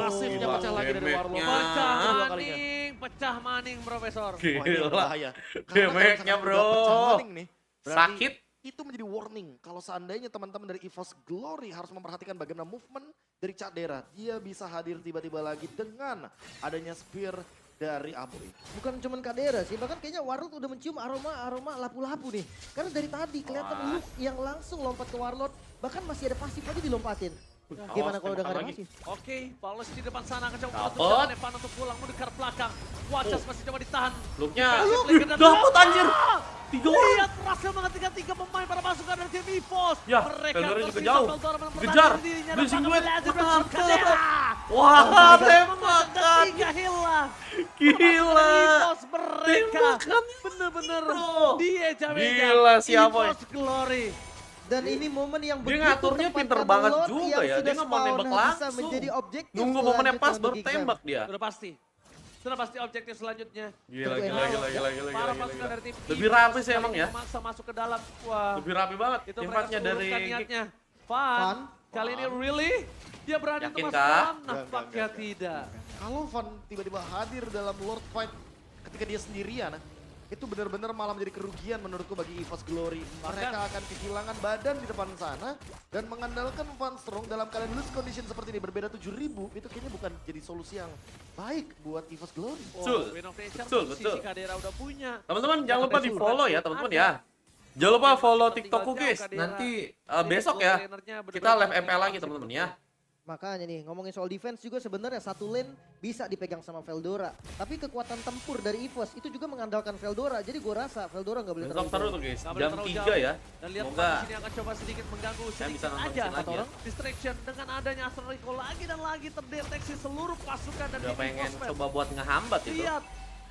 A: Masifnya
B: gila,
A: pecah lagi dari Warlord.
B: damage-nya.
C: Pecah maning, Profesor.
A: Wah, ini
B: Gila.
A: berbahaya. Karena kalau
B: Damage-nya,
A: misalkan
B: bro.
A: udah pecah maning nih, berarti
B: Sakit.
A: itu menjadi warning. Kalau seandainya teman-teman dari EVOS Glory harus memperhatikan bagaimana movement dari Caldera. Dia bisa hadir tiba-tiba lagi dengan adanya Spear dari Aboy.
D: Bukan cuman Kadera sih, bahkan kayaknya Warlord udah mencium aroma lapu-lapu nih. Karena dari tadi kelihatan
B: Wah.
D: Luke yang langsung lompat ke Warlord, bahkan masih ada pasif aja dilompatin. Gimana kalau udah gak ada
B: tembakan lagi.
D: pasif?
C: Oke, Paulus di depan sana akan coba
B: Dapet.
C: menutup jalan Evan untuk pulang mendekat belakang. Wacas masih coba ditahan.
B: Look-nya.
C: Defensive League dan-
B: Dapet, anjir.
C: Ah!
B: 3 orang.
C: Lihat berhasil menghentikan 3 pemain para pasukan dari tim EVOS.
B: Ya,
C: mereka
B: Caldera juga
C: tersisa
B: jauh.
C: Caldera mempertahankan
B: Dikejar.
C: dirinya dan
B: Blazing
C: bahkan
B: Duet.
C: Blazing Duet
B: Mantap.
C: Caldera.
B: Wah, tembakan.
C: Ketiga hilang.
B: Gila.
C: EVOS mereka
B: Tembakan.
C: bener-bener
B: Bro.
C: dieja-meja.
B: Gila, siapa ya?
C: EVOS Glory.
D: Dan ini momen yang
B: Dia
D: begitu
B: ngaturnya
D: tepat
B: pinter
D: karena
B: banget
D: Lord
B: juga
D: yang
B: ya.
D: sudah
B: Dia nggak mau
D: spawn
B: nembak
D: bisa
B: langsung.
D: menjadi objektif
B: Nunggu momennya
D: selanjutnya
B: pas
D: untuk
B: baru
D: Geekfam.
B: tembak dia.
C: Udah pasti. Sudah pasti objektif selanjutnya.
B: Gila.
C: Para pasukan dari tim
B: Lebih rapi sih emang ya.
C: Memaksa masuk ke dalam. Wah.
B: Lebih rapi banget.
C: Itu
B: Impactnya
C: mereka
B: dari
C: dari niatnya. Van. Kali ini really? Dia berani untuk
B: Yakin
C: masuk ke
B: kah?
C: dalam? Nampaknya tidak.
A: Kalau Van tiba-tiba hadir dalam Lord Fight ketika dia sendirian, itu benar-benar malah menjadi kerugian menurutku bagi EVOS Glory. Mereka akan kehilangan badan di depan sana dan mengandalkan Van Strong dalam keadaan loose condition seperti ini berbeda 7.000, itu kayaknya bukan jadi solusi yang baik buat EVOS Glory.
B: Betul.
C: Win of Nature,
B: Betul,
C: posisi
B: betul.
C: Kadera udah punya.
B: Teman-teman jangan lupa di follow ya teman-teman ya. Jangan lupa follow TikTokku guys. Nanti besok ya kita live MPL lagi teman-teman ya.
D: Makanya nih, ngomongin soal defense juga sebenarnya satu lane bisa dipegang sama Veldora. Tapi kekuatan tempur dari EVOS itu juga mengandalkan Veldora. Jadi gue rasa Veldora nggak boleh
B: Besok
D: terlalu
B: seru tuh guys.
C: Nggak boleh
B: Jam
C: terlalu
B: 3
C: jauh.
B: ya.
C: Dan lihat
B: Semoga
C: di sini akan coba sedikit mengganggu
B: saya
C: sedikit
B: bisa nonton
C: aja.
B: sini lagi ya.
C: Distraction dengan adanya Astral Recall lagi dan lagi terdeteksi seluruh pasukan dan
B: Udah
C: tim
B: pengen
C: EVOS.
B: coba buat ngehambat itu.
C: Lihat,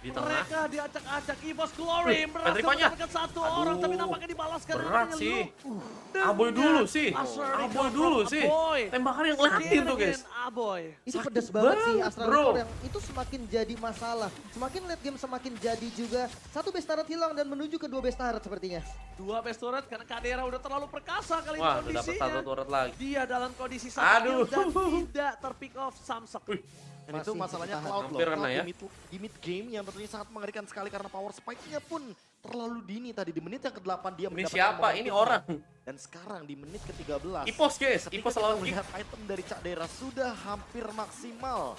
B: Di tengah.
C: mereka diacak-acak EVOS Glory berhasil
B: Petrikanya.
C: mendapatkan satu
B: Aduh.
C: orang tapi nampaknya dibalaskan
B: Berat
C: dengan
B: sih.
C: Liu.
B: Aboy dulu sih.
C: Astral
B: Aboy
C: Recall
B: dulu
C: from
B: sih.
C: Aboy.
B: Tembakan yang latin tuh guys.
C: Aboy.
D: Itu
B: Sakit
D: pedas banget sih
B: banget,
D: Astral
B: bro.
D: Recall yang itu semakin jadi masalah. Semakin late game semakin jadi juga. Satu best turret hilang dan menuju ke dua best turret sepertinya.
C: Dua best turret karena Kadera udah terlalu perkasa kali ini
B: Wah, udah dapat
C: kondisinya.
B: satu turret lagi.
C: Dia dalam kondisi
B: Aduh.
C: sakit dan tidak terpick off Samsek.
A: Dan itu
D: Masih
A: masalahnya
D: bertahan.
A: Cloud loh.
B: Hampir kena
A: Cloud
B: ya.
A: di mid game yang tentunya sangat mengerikan sekali karena power spike-nya pun terlalu dini tadi. Di menit yang ke-8 dia
B: Ini
A: mendapatkan
B: siapa? Ini
A: momentum.
B: orang.
A: Dan sekarang di menit ke-13.
B: Ipos guys.
A: Ketika
B: Ipos
A: kita
B: lawan Kick.
A: melihat item dari Cak Dera sudah hampir maksimal.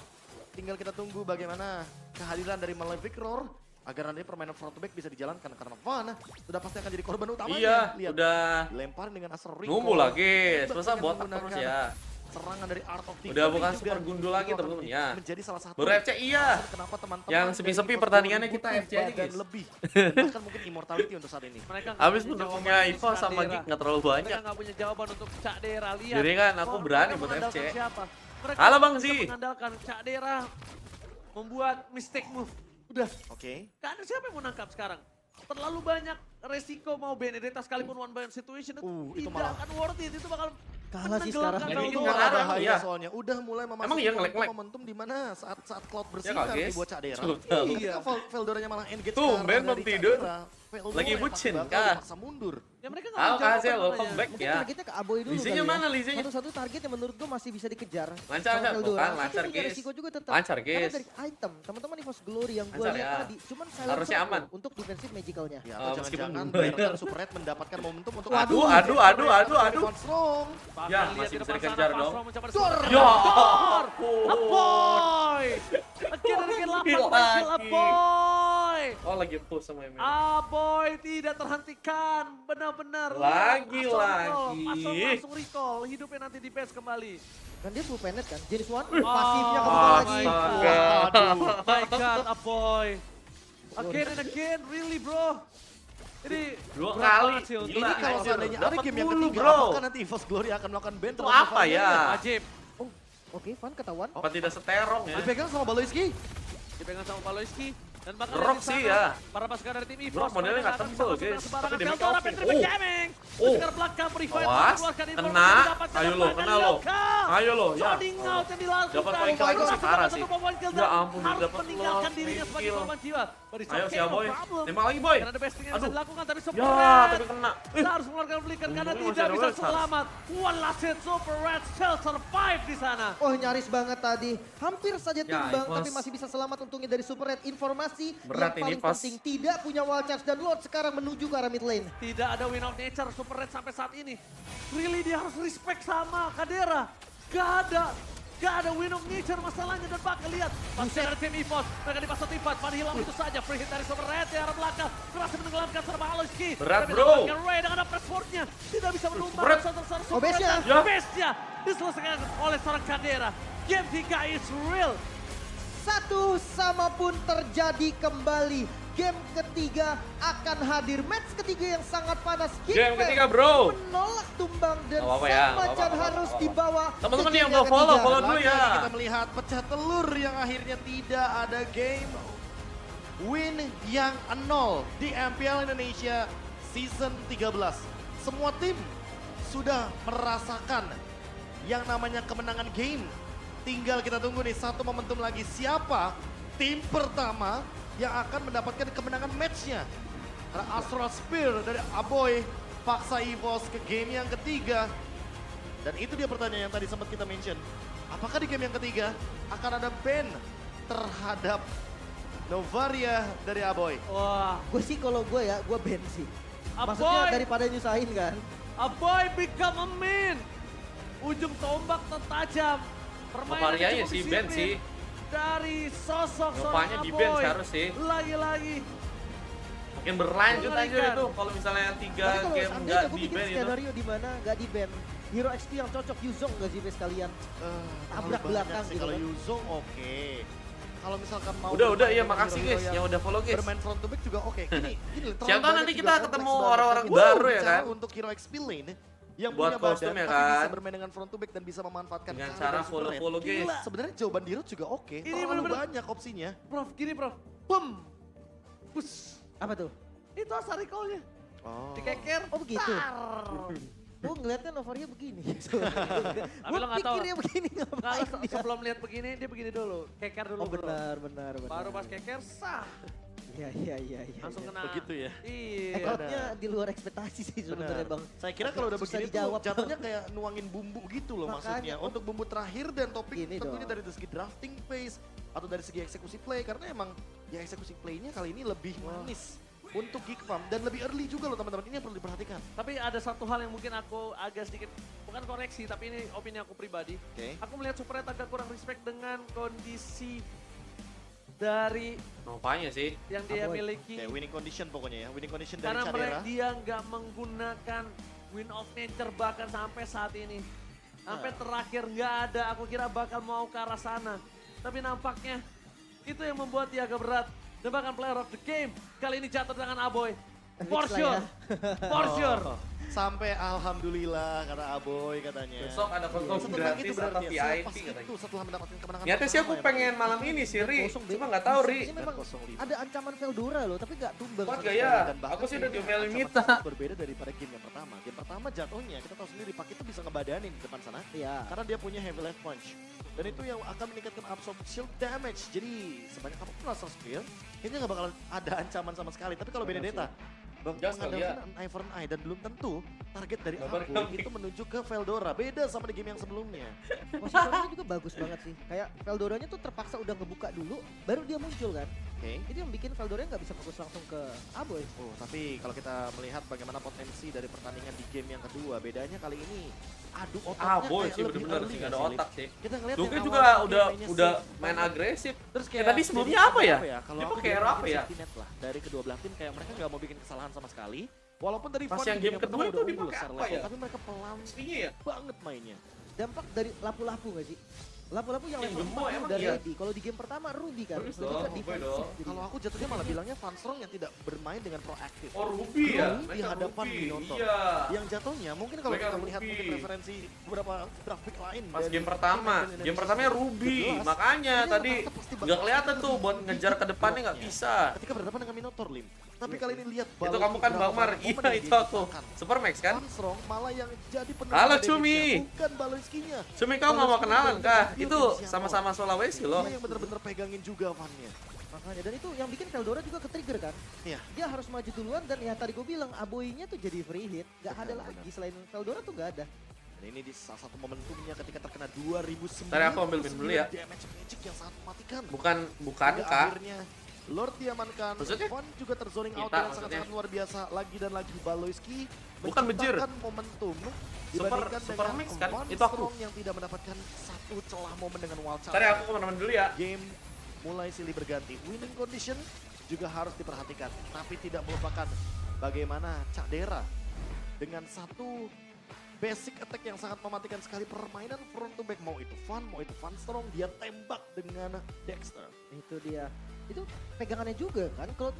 A: Tinggal kita tunggu bagaimana kehadiran dari Malefic Roar agar nanti permainan front to back bisa dijalankan karena Van sudah pasti akan jadi korban utamanya.
B: Iya,
A: Lihat,
B: udah
A: dilemparin dengan Astral Recall.
B: nunggu lah guys.
A: Tiba
B: Masa
A: dengan
B: botak
A: menggunakan
B: terus ya.
A: Serangan dari Art of
B: Udah
A: Victory
B: bukan
A: juga
B: super gundul lagi,
A: itu akan
B: teman-teman, ya.
A: menjadi salah satu
B: Baru FC iya.
A: kenapa teman-teman
B: Yang
A: dari
B: sepi-sepi
A: EVOS
B: pertandingannya
A: Glory
B: kita
A: butuh
B: FC aja,
A: badan
B: guys.
A: lebih. Bahkan mungkin immortality untuk saat ini.
C: Mereka nggak
B: Habis
C: punya
B: pendukungnya
C: jawaban
B: Ivo
C: untuk
B: sama
C: Kadera.
B: Geek nggak terlalu banyak.
C: Mereka nggak punya jawaban untuk Cak Dera. Lihat.
B: Jadi kan aku berani
C: mereka
B: buat
C: mengandalkan
B: FC.
C: Siapa? Mereka
B: Halo, Bang
C: bisa
B: Zi.
C: mengandalkan Cak Dera membuat mistake move. Udah.
A: Oke.
C: Gak ada siapa yang mau nangkap sekarang. Terlalu banyak resiko mau Benedetta sekalipun one by one situation
A: itu
C: tidak
A: malah-
C: akan worth it. Itu bakal
D: Kalah sih
C: menenggelamkan
D: sekarang.
B: Jadi
A: Itu
B: ini
C: Veldora.
B: nggak ada,
A: bahaya
B: iya.
A: soalnya. Udah mulai memasuki
B: Emang iya nge-lag-lag?
A: momentum di mana saat Cloud
B: Ya
A: bersinar
B: nggak,
A: nih
B: guys?
A: buat Cak Dera.
B: Betul.
A: Ketika Veldoranya malah engage
B: Tuh,
A: ke arah
B: Ben belum
A: dari Cak
B: tidur.
A: Dera, Veldora
B: Lagi
A: yang
B: bucin,
A: bakal
B: kah?
A: dipaksa mundur.
C: Ya mereka nggak
B: Halo
C: mau jawab
B: Kazel,
C: apa
B: welcome
C: namanya.
B: back
D: Mungkin
B: ya.
D: targetnya ke Aboy dulu
B: Lisinya
D: kali ya.
B: mana Lisinya?
D: Satu-satu target yang menurut gue masih bisa dikejar.
B: Lancar
D: sama
B: nggak?
D: Veldora.
B: Tuh kan,
D: Tapi
B: lancar,
D: punya
B: guys.
D: resiko juga tetap.
B: Lancar,
D: Karena
B: guys.
D: dari item, teman-teman EVOS Glory yang gue
B: Lancar,
D: lihat
B: ya.
D: tadi, cuman
B: Harusnya
D: silencer
B: aman.
D: untuk defensive magicalnya.
A: Ya,
B: Oh,
A: atau
B: meskipun
A: jangan-jangan
B: belum.
A: Bayern Super Red mendapatkan momentum untuk
B: Aduh, aduh.
A: Van Strong.
C: Bahkan
B: Ya,
C: lihat
B: masih
C: di
B: bisa
C: depan
B: dikejar
C: sana,
B: dong.
C: Fastro mencoba
A: Dor!
C: diserang.
B: Ya
C: Dor!
B: ampun.
C: Aboy! Again and again 8
B: Kill
C: kill
B: lagi.
C: Aboy!
B: Oh lagi push sama Emil.
C: Aboy tidak terhentikan, benar-benar.
B: Lagi.
C: Langsung recall, hidupnya nanti di base kembali.
D: Kan dia full planet kan. James Wan
C: Oh
D: pasifnya kebuka lagi.
B: Astaga.
C: My God, Aboy. Again and again, really bro. Ini
B: Dua
C: berat
B: kali.
C: banget sih untuk
B: Gila,
A: Ini kalau
B: anjir,
A: seandainya ada
B: dapat
A: game yang
B: mulu,
A: ketiga,
B: bro.
A: apakah nanti EVOS Glory akan melakukan ban
B: Itu apa ya?
C: Wajib
D: Oh, oke, Van ketahuan.
B: Apa tidak seterong ya?
A: Dipegang sama Baloiski.
C: dipegang sama Paloiski. Dan bahkan
B: Rock
C: di sana,
B: sih ya.
C: para pasukan dari tim EVOS.
B: Rock modelnya
C: mereka
B: nggak
C: akan
B: tebel,
C: bisa masuk
B: guys.
C: sembarangan.
B: Tapi di make
C: Veldora,
B: offing.
C: Patrick
B: Oh.
C: Gaming.
B: Oh.
C: Sekarang belakang, Revive
B: Awas,
C: mengeluarkan informasi
B: kena.
C: yang didapatkan
B: Ayo lo,
C: oleh
B: kena lo.
C: Lokal.
B: Ayo lo, ya.
C: Shouting out yang dilakukan.
B: Dapat poin kill lagi sih, parah sih. Ya ampun,
C: harus
B: dapat
C: meninggalkan
B: loss,
C: dirinya sebagai
B: kill.
C: korban jiwa. But it's
B: Ayo
C: okay,
B: si
C: no
B: Aboy.
C: problem.
B: Tembak lagi boy.
C: Karena ada besting yang bisa
B: Aduh.
C: dilakukan, tapi Super
B: Ya,
C: Red.
B: tapi kena.
C: Kita harus mengeluarkan flicker karena
B: Untungnya masih
C: tidak
B: ada
C: bisa
B: Wildcard.
C: selamat. One last hit, Super Red still survive di sana.
D: Oh nyaris banget tadi. Hampir saja
B: Ya,
D: tumbang
B: EVOS.
D: tapi masih bisa selamat untungnya dari Super Red. Informasi
B: Berat
D: yang
B: ini,
D: paling
B: EVOS.
D: penting. Tidak punya wall charge dan Lord sekarang menuju ke arah mid lane.
C: Tidak ada win of nature Super Red sampai saat ini. Really dia harus respect sama Kadera. Gak ada win of nature masalahnya dan bakal lihat. Pasti dari tim EVOS. Mereka di pasar Tipat. Van hilang itu saja. Free hit dari Super Red di arah belakang. Berhasil menenggelamkan serba Aloyski.
B: Berat,
C: Tapi
B: bro.
C: mendapatkan Ray dengan upper swordnya. Tidak bisa menumbang.
B: Super Red.
D: Oh, base-nya.
B: Ya.
C: Base-nya diselesaikan oleh seorang Kadera. Game 3 is real.
D: Satu sama pun terjadi kembali. Game ketiga akan hadir. Match ketiga yang sangat panas.
B: Game
D: Fair
B: ketiga, bro.
D: menolak tumbang dan
B: Nggak apa-apa ya,
D: sang
B: nggak
D: macan
B: apa-apa,
D: harus
B: nggak apa-apa.
D: dibawa.
B: Teman-teman
D: ke
B: yang
D: game
B: belum follow,
D: ketiga.
B: follow dulu ya.
A: Lagi-lagi kita melihat pecah telur yang akhirnya tidak ada game win yang 0 di MPL Indonesia Season 13. Semua tim sudah merasakan yang namanya kemenangan game. Tinggal kita tunggu nih satu momentum lagi siapa tim pertama yang akan mendapatkan kemenangan matchnya. Karena Astral Spear dari Aboy paksa EVOS ke game yang ketiga. Dan itu dia pertanyaan yang tadi sempat kita mention. Apakah di game yang ketiga akan ada ban terhadap Novaria dari Aboy?
C: Wah,
D: Gue sih kalau gue ya, gue ban sih.
C: Aboy!
D: Maksudnya daripada nyusahin kan.
C: Aboy become a min. Ujung tombak tertajam. Permainan
B: Novarianya
C: cukup
B: sih ban
C: disiplin
B: sih.
C: dari sosok
B: Novanya
C: seorang
B: di ban
C: Aboy.
B: seharus sih.
C: Lagi-lagi.
B: Makin berlanjut aja
C: Mengerikan.
B: itu kalau misalnya 3
D: Tapi kalau
B: game
D: seandainya
B: nggak
D: gue
B: di
D: bikin
B: ban itu.
D: skenario di mana nggak di ban. Hero XP yang cocok Yuzong nggak sih sekalian?
A: Terlalu
D: Tabrak
A: banyak
D: belakang
A: sih.
D: gitu
A: Kalau
D: kan.
A: Yuzong oke. Kalau misalkan mau
B: Udah
A: bermain
B: ya
A: dengan
B: makasih
A: hero-hero
B: guys yang udah follow guys.
A: bermain front to back juga oke. Gini, terlalu
B: Siapa tahu
A: banyak
B: nanti
A: juga
B: kita
A: kompleks
B: ketemu
A: banget.
B: orang-orang
A: Tapi
B: baru ya
A: bicara
B: kan?
A: Untuk hero XP lane yang
B: Buat
A: punya badan
B: kostum ya
A: tapi
B: kan?
A: bisa bermain dengan front to back dan bisa memanfaatkan
B: Dengan
A: cara
B: cara
A: dari super lane.
B: follow-follow guys.
A: Gila, sebenarnya jawaban Dirut juga oke.
C: Ini
A: Terlalu
C: bener-bener-
A: banyak opsinya.
C: Prof, gini Prof. Bum. Push.
D: Apa tuh?
C: Itu asal recall-nya.
A: Oh.
C: Dikeker.
D: Oh begitu.
C: tar.
D: Gue ngeliatnya Novaria begini.
C: Tapi
D: Gue
C: lo nggak tahu.
D: pikirnya begini ngapain
C: Kalau
D: dia.
C: sebelum lihat begini, dia begini dulu. Keker dulu
D: Oh
C: bro.
D: benar.
C: Baru pas keker, sah.
D: Iya.
C: Langsung
D: iya.
C: kena.
A: Begitu ya?
C: Iya.
D: Ekotnya di luar ekspektasi sih sebenarnya
A: Benar.
D: bang.
A: Saya kira kalau udah
D: Susah
A: begini tuh
D: dijawab.
A: jatuhnya kayak nuangin bumbu gitu loh
D: Makanya,
A: maksudnya.
D: oh.
A: Untuk bumbu terakhir dan topik
D: Gini
A: tentunya
D: dong.
A: dari segi drafting phase atau dari segi eksekusi play. Karena emang ya eksekusi playnya kali ini lebih manis untuk Geek Farm dan lebih early juga loh teman-teman. Ini yang perlu diperhatikan.
C: Tapi ada satu hal yang mungkin aku agak sedikit, bukan koreksi, tapi ini opini aku pribadi.
A: Oke.
C: Aku melihat Super Red agak kurang respect dengan kondisi dari
B: Novanya sih.
C: yang dia
D: Aboy.
C: miliki.
A: Kayak winning condition pokoknya ya. Winning condition dari
C: Karena
A: Cadera.
C: dia nggak menggunakan Wind of Nature bahkan sampai saat ini. Sampai terakhir nggak ada, aku kira bakal mau ke arah sana. Tapi nampaknya itu yang membuat dia agak berat. Dan bahkan player of the game kali ini jatuh dengan Aboy. For
D: Fix lah
C: sure,
D: ya.
C: for sure.
A: Oh, sampai alhamdulillah kata Aboy katanya.
B: Besok ada kostum
A: Setelah
B: gratis
A: itu
B: atau
A: berarti ya,
B: VIP
A: selepas
B: katanya.
A: itu setelah mendapatkan kemenangan
B: Niatnya sih aku
A: pertama ya,
B: pengen
A: Pak.
B: malam ini sih Ri.
D: Kosong,
B: Cuma
D: Bang.
B: nggak tahu Ri.
D: Ini memang
A: Dan 05.
D: ada ancaman Veldora loh, tapi nggak tumbang.
B: Kuat
D: sama
B: gak
D: sekali.
B: ya?
A: Dan bahkan
B: Aku sih udah
A: ini
B: diomelin
A: ancaman
B: Mita.
A: sangat berbeda daripada game yang pertama. Game pertama jatuhnya kita tahu sendiri Pak itu bisa ngebadanin di depan sana.
D: Iya.
A: Karena dia punya heavy life punch. Dan itu yang akan meningkatkan absorb shield damage. Jadi sebanyak apapun Astral Spear, kayaknya nggak bakal ada ancaman sama sekali. Tapi kalau Benedetta
B: Jas kali ya.
A: mengandalkan Eye for an Eye dan belum tentu target dari
B: Kabar
A: aku
B: kambing.
A: itu menuju ke Veldora. Beda sama di game yang sebelumnya.
D: Positioningnya juga bagus banget sih. Kayak Veldoranya tuh terpaksa udah ngebuka dulu, baru dia muncul kan.
A: Oke.
D: Itu yang bikin Veldoranya nggak bisa fokus langsung ke Aboy.
A: Oh, tapi kalau kita melihat bagaimana potensi dari pertandingan di game yang kedua, bedanya kali ini adu otaknya
B: Boy
A: kayak
B: sih
A: lebih
B: bener-bener
A: early
B: sih
A: nggak
B: nggak ada
A: sih, Lip?
B: otak sih.
A: Kita ngeliat
B: Luke
A: yang
B: juga
A: awal
B: udah
A: mainnya
B: udah
A: safe
B: main
A: banget.
B: agresif.
A: Terus
B: Ya, tadi sebelumnya apa ya?
A: Kalau
B: Dia
A: aku
B: pakai
A: bilang
B: apa
A: ini
B: ya?
A: safety net lah dari kedua belah tim kayak mereka nggak mau bikin kesalahan sama sekali. Walaupun dari
B: Pas
A: Van
B: yang
A: di
B: game
A: pertama
B: kedua itu
A: udah
B: dipakai
A: unggul secara
B: apa
A: level,
B: ya?
A: tapi mereka pelan
B: Aslinya ya?
A: banget mainnya.
D: Dampak dari lapu-lapu nggak sih? Lapu-lapu yang
B: Yang
D: level
B: gemuk
D: 4
B: emang
D: udah
B: iya.
D: ready. Kalau di game pertama Ruby kan,
B: Bagus
D: lebih
B: dong,
D: ke
B: Ruby
D: defensif.
B: dong.
D: jadi.
A: Kalau aku jatuhnya malah bilangnya Van Strong yang tidak bermain dengan proaktif.
B: Oh Ruby ya?
A: Ruby di
B: Mereka
A: hadapan
B: Ruby.
A: Minotaur.
B: Iya.
A: Yang jatuhnya mungkin kalau
B: Mereka
A: kita melihat
B: Ruby.
A: mungkin referensi beberapa grafik lain
B: Pas
A: dari
B: game pertama,
A: tim Indonesia
B: game pertamanya Ruby.
A: jelas,
B: Makanya
A: ini
B: tadi
A: rata-rata pasti bakal
B: nggak kelihatan tuh
A: lebih
B: buat
A: tinggi
B: ngejar ke depannya nggak
A: bloknya.
B: bisa.
A: Ketika berhadapan dengan Minotaur, Lim. Tapi kali ini lihat
B: Itu kamu kan Bang Mar, iya itu aku. Super Max kan?
A: Van Strong malah yang jadi penuh
B: Halo,
A: damage-nya,
B: Cumi.
A: bukan Baloiskinya.
B: Cumi kamu nggak mau kenalan kah? Itu sama-sama Sulawesi loh.
A: Dia yang bener-bener pegangin juga Van-nya.
D: Makanya, dan itu yang bikin Veldora juga ke-trigger kan.
A: Iya.
D: Dia harus maju duluan dan ya tadi gue bilang Aboy-nya tuh jadi free hit. Gak ada
A: Benar,
D: lagi, selain Veldora tuh gak ada.
A: Dan ini di salah satu momentumnya ketika terkena 2009
B: Ntar aku ambil min dulu ya.
A: damage magic yang sangat mematikan.
B: Bukan
A: Hingga
B: kah?
A: akhirnya Lord diamankan,
B: Maksudnya?
A: Von juga terzoning out
B: Kita
A: dengan
B: maksudnya?
A: sangat-sangat luar biasa. Lagi dan lagi Baloiski
B: Bukan bejir.
A: menciptakan momentum dibandingkan
B: Super
A: dengan
B: Mix kan?
A: Von
B: Itu aku.
A: Strong yang tidak mendapatkan satu celah momen dengan Wild Child.
B: Ntar ya aku ke teman dulu ya.
A: Game mulai silih berganti. Winning condition juga harus diperhatikan. Tapi tidak melupakan bagaimana Cak Dera dengan satu basic attack yang sangat mematikan sekali permainan front to back. Mau itu Van, mau itu Van Strong, dia tembak dengan Dexter.
D: Itu dia. Itu pegangannya juga kan. Kalau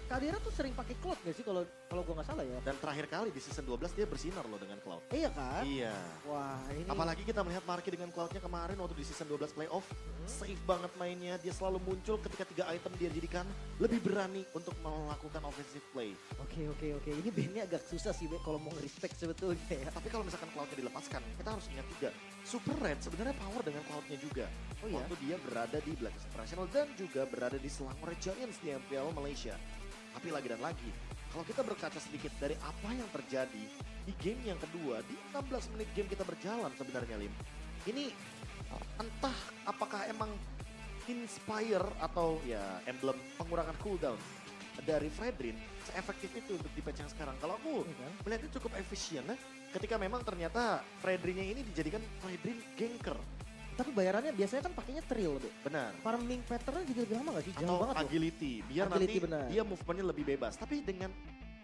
D: Kadira tuh sering pakai Cloud gak sih kalau gue nggak salah ya?
A: Dan terakhir kali di season 12 dia bersinar loh dengan Cloud.
D: Iya kan?
A: Iya.
D: Wah ini.
A: Apalagi kita melihat Marky dengan Cloud-nya kemarin waktu di season 12 playoff. Safe banget mainnya, dia selalu muncul ketika 3 item dia jadikan lebih berani untuk melakukan offensive play.
D: Oke. Ini bandnya agak susah sih kalau mau nge-respect sebetulnya ya.
A: Tapi kalau misalkan Cloud-nya dilepaskan, kita harus ingat juga. Super Red sebenarnya power dengan Cloud-nya juga.
D: Oh iya?
A: Waktu dia berada di Black International dan juga berada di Selangor Giants di MPL Malaysia. Tapi lagi dan lagi, kalau kita berkaca sedikit dari apa yang terjadi di game yang kedua, di 16 menit game kita berjalan sebenarnya Lim. Ini entah apakah emang inspire atau ya emblem pengurangan cooldown dari Fredrin seefektif itu untuk di patch yang sekarang. Kalau aku melihatnya cukup efisien ya, ketika memang ternyata Fredrinnya ini dijadikan Fredrin ganker.
D: Tapi bayarannya biasanya kan pakainya trill, Be.
A: Benar.
D: Farming patternnya juga lebih lama gak sih? Jauh
A: Atau
D: banget loh.
A: agility, biar
D: Agility,
A: nanti
D: benar.
A: dia movementnya lebih bebas. Tapi dengan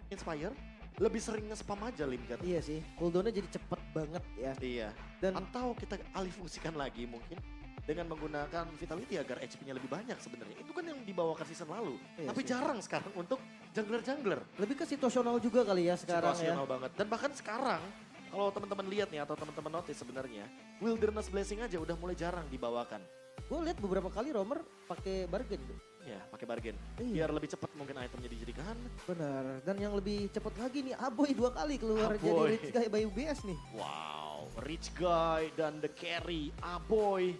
A: Inspire, lebih sering nge-spam aja Lim kan.
D: Iya sih, cooldownnya jadi cepet banget ya.
A: Iya.
D: Dan
A: Atau kita alih fungsikan lagi mungkin dengan menggunakan Vitality agar HP-nya lebih banyak sebenarnya. Itu kan yang dibawakan season lalu.
D: Iya
A: Tapi
D: sih.
A: jarang sekarang untuk jungler-jungler.
D: lebih ke situasional juga kali ya sekarang
A: Situasional
D: ya.
A: banget. Dan bahkan sekarang, kalau teman-teman lihat nih atau teman-teman notice sebenarnya, Wilderness Blessing aja udah mulai jarang dibawakan.
D: Gue lihat beberapa kali Romer pakai bargain. Be.
A: Ya, pakai bargain.
D: Iya.
A: Biar lebih cepat mungkin itemnya dijadikan.
D: Benar. Dan yang lebih cepet lagi nih, Aboy 2 kali keluar jadi
A: Aboy.
D: Rich Guy by UBS nih.
A: Wow, Rich Guy dan The Carry, Aboy.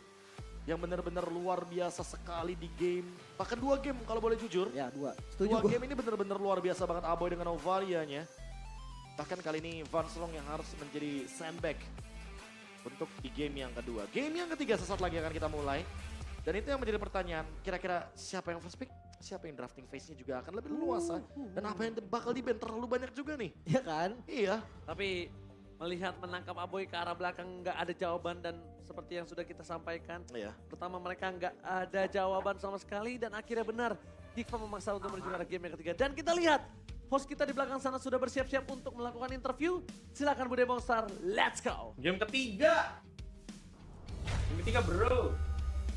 A: Yang benar-benar luar biasa sekali di game. Bahkan 2 game kalau boleh jujur.
D: Ya 2,
A: 2
D: setuju gue.
A: game ini benar-benar luar biasa banget Aboy dengan Ovalianya. Bahkan kali ini Van Strong yang harus menjadi sandbag untuk di game yang kedua. Game yang ketiga sesaat lagi akan kita mulai. Dan itu yang menjadi pertanyaan, kira-kira siapa yang first pick? Siapa yang drafting phase-nya juga akan lebih luas. Dan apa yang bakal di-ban terlalu banyak juga nih.
D: Iya kan?
A: Iya.
C: Tapi melihat menangkap Aboy ke arah belakang nggak ada jawaban dan seperti yang sudah kita sampaikan.
A: Iya.
C: Pertama mereka nggak ada jawaban sama sekali dan akhirnya benar Dikva memaksa untuk menuju ke arah game yang ketiga. Dan kita lihat host kita di belakang sana sudah bersiap-siap untuk melakukan interview. Silakan Bude Monster, let's go.
B: Game ketiga. Game ketiga bro.